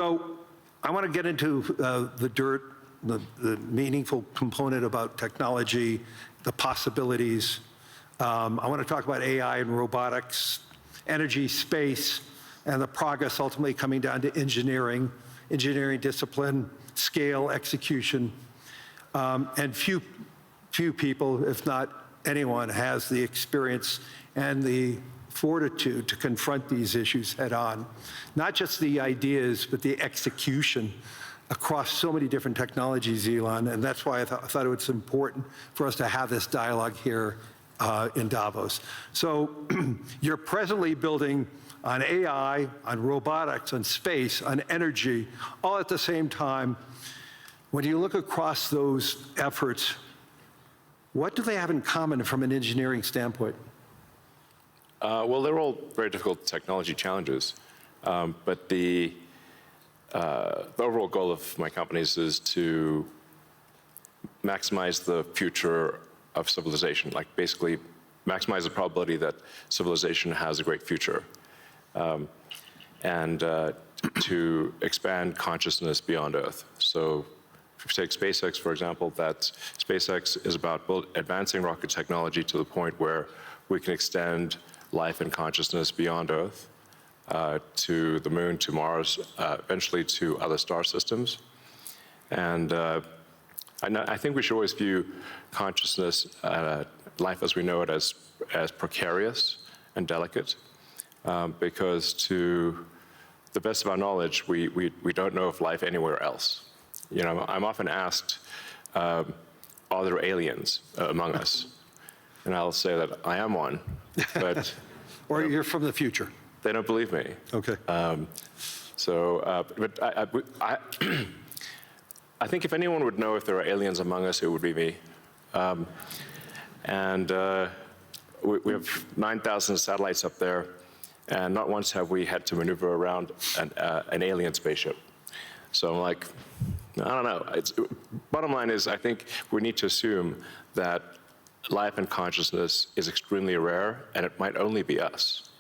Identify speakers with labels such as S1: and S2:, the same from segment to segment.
S1: So I want to get into the dirt, the meaningful component about technology, the possibilities. I want to talk about AI and robotics, energy, space, and the progress ultimately coming down to engineering discipline, scale, execution. And few people, if not anyone, has the experience and the fortitude to confront these issues head on. Not just the ideas, but the execution across so many different technologies, Elon, and that's why I thought it was important for us to have this dialogue here in Davos. So you're presently building on AI, on robotics, on space, on energy, all at the same time. When you look across those efforts, what do they have in common from an engineering standpoint?
S2: Well, they're all very difficult technology challenges, but the overall goal of my companies is to maximize the future of civilization, like basically maximize the probability that civilization has a great future, and to expand consciousness beyond Earth. So if you take SpaceX, for example, that SpaceX is about advancing rocket technology to the point where we can extend life and consciousness beyond Earth, to the moon, to Mars, eventually to other star systems. And I think we should always view consciousness, life as we know it, as precarious and delicate, because to the best of our knowledge, we don't know of life anywhere else. You know, I'm often asked, are there aliens among us? And I'll say that I am one, but...
S1: Or you're from the future.
S2: They don't believe me.
S1: Okay.
S2: But I think if anyone would know if there are aliens among us, it would be me. We have 9,000 satellites up there, and not once have we had to maneuver around an alien spaceship. So I'm like, I don't know. Bottom line is, I think we need to assume that life and consciousness is extremely rare, and it might only be us.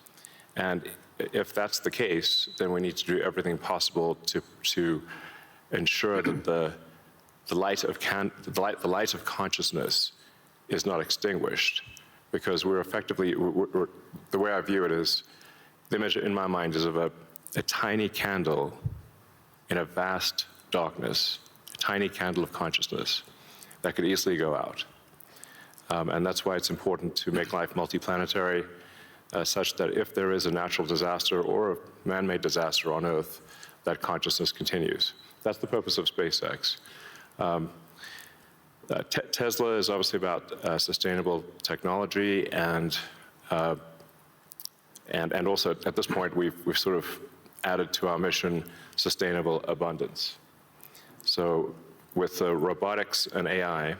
S2: And if that's the case, then we need to do everything possible to ensure that the light of consciousness is not extinguished, because we're effectively, the way I view it is, the image in my mind is of a tiny candle in a vast darkness, a tiny candle of consciousness that could easily go out. And that's why it's important to make life multiplanetary, such that if there is a natural disaster or a man-made disaster on Earth, that consciousness continues. That's the purpose of SpaceX. Tesla is obviously about sustainable technology, and also at this point we've sort of added to our mission sustainable abundance. So with robotics and AI,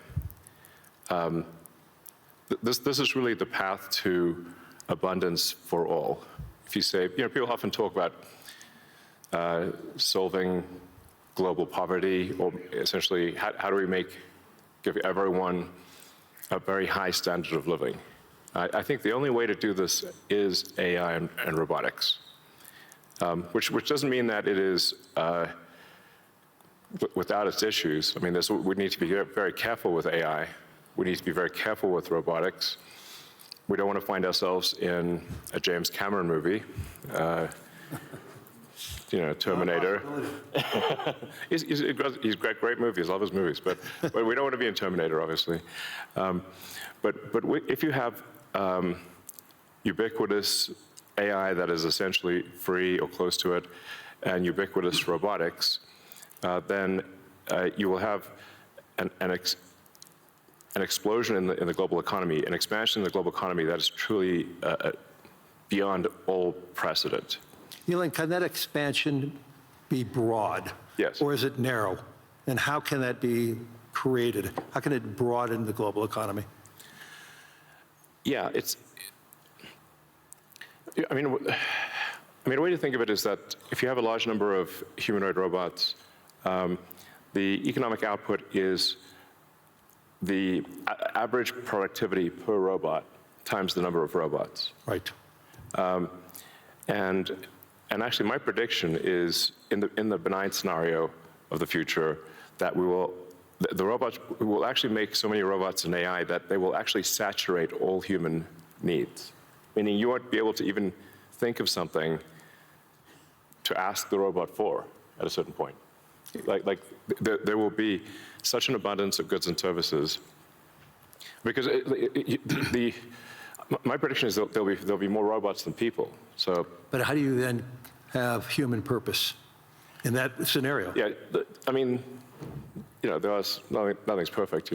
S2: this is really the path to abundance for all. If you say, you know, people often talk about solving global poverty, or essentially how do we give everyone a very high standard of living. I think the only way to do this is AI and robotics, which doesn't mean that it is without its issues. I mean, we need to be very careful with AI. We need to be very careful with robotics. We don't want to find ourselves in a James Cameron movie, you know, Terminator. He's got great movies, love his movies, but we don't want to be in Terminator, obviously. But if you have ubiquitous AI that is essentially free or close to it, and ubiquitous robotics, then you will have an explosion in the global economy, an expansion in the global economy that is truly beyond all precedent.
S1: Elon, can that expansion be broad?
S2: Yes.
S1: Or is it narrow? And how can that be created? How can it broaden the global economy?
S2: Yeah, I mean, a way to think of it is that if you have a large number of humanoid robots, the economic output is the average productivity per robot times the number of robots.
S1: Right.
S2: And And actually, my prediction is in the benign scenario of the future that the robots will actually make so many robots and AI that they will actually saturate all human needs. Meaning you won't be able to even think of something to ask the robot for at a certain point. There will be such an abundance of goods and services because my prediction is there'll be more robots than people. So,
S1: But how do you then have human purpose in that scenario?
S2: yeah, I mean, nothing's perfect,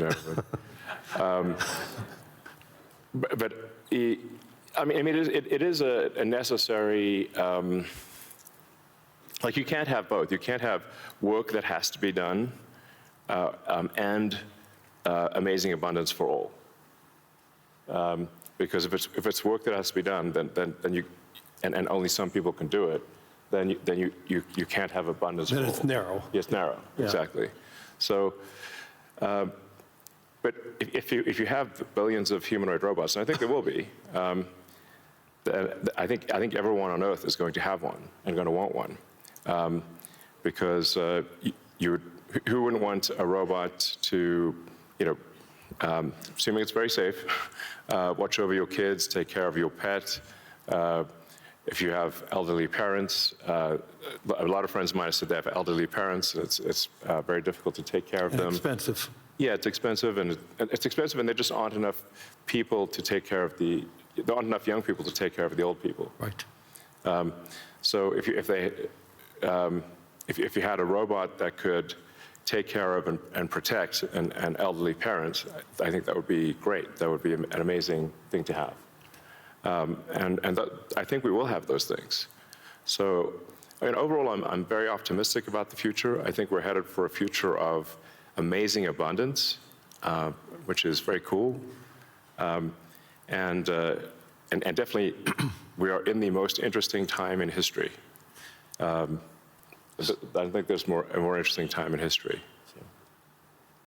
S2: but it is a necessary. You can't have both. You can't have work that has to be done and amazing abundance for all. Because if it's work that has to be done, then you and only some people can do it, then you can't have abundance for all.
S1: Then it's narrow.
S2: It's narrow,
S1: Yeah.
S2: exactly. So, but if you have billions of humanoid robots, and I think there will be, I think everyone on Earth is going to have one and going to want one, because who wouldn't want a robot to, assuming it's very safe, watch over your kids, take care of your pet. If you have elderly parents, a lot of friends of mine have said they have elderly parents. It's very difficult to take care of them.
S1: Expensive.
S2: Yeah, it's expensive, and there just aren't enough people to take care of there aren't enough young people to take care of the old people.
S1: Right.
S2: So if you had a robot that could take care of and protect an elderly parents, I think that would be great. That would be an amazing thing to have. I think we will have those things. So, overall, I'm very optimistic about the future. I think we're headed for a future of amazing abundance, which is very cool. And definitely, we are in the most interesting time in history. I don't think there's a more interesting time in history.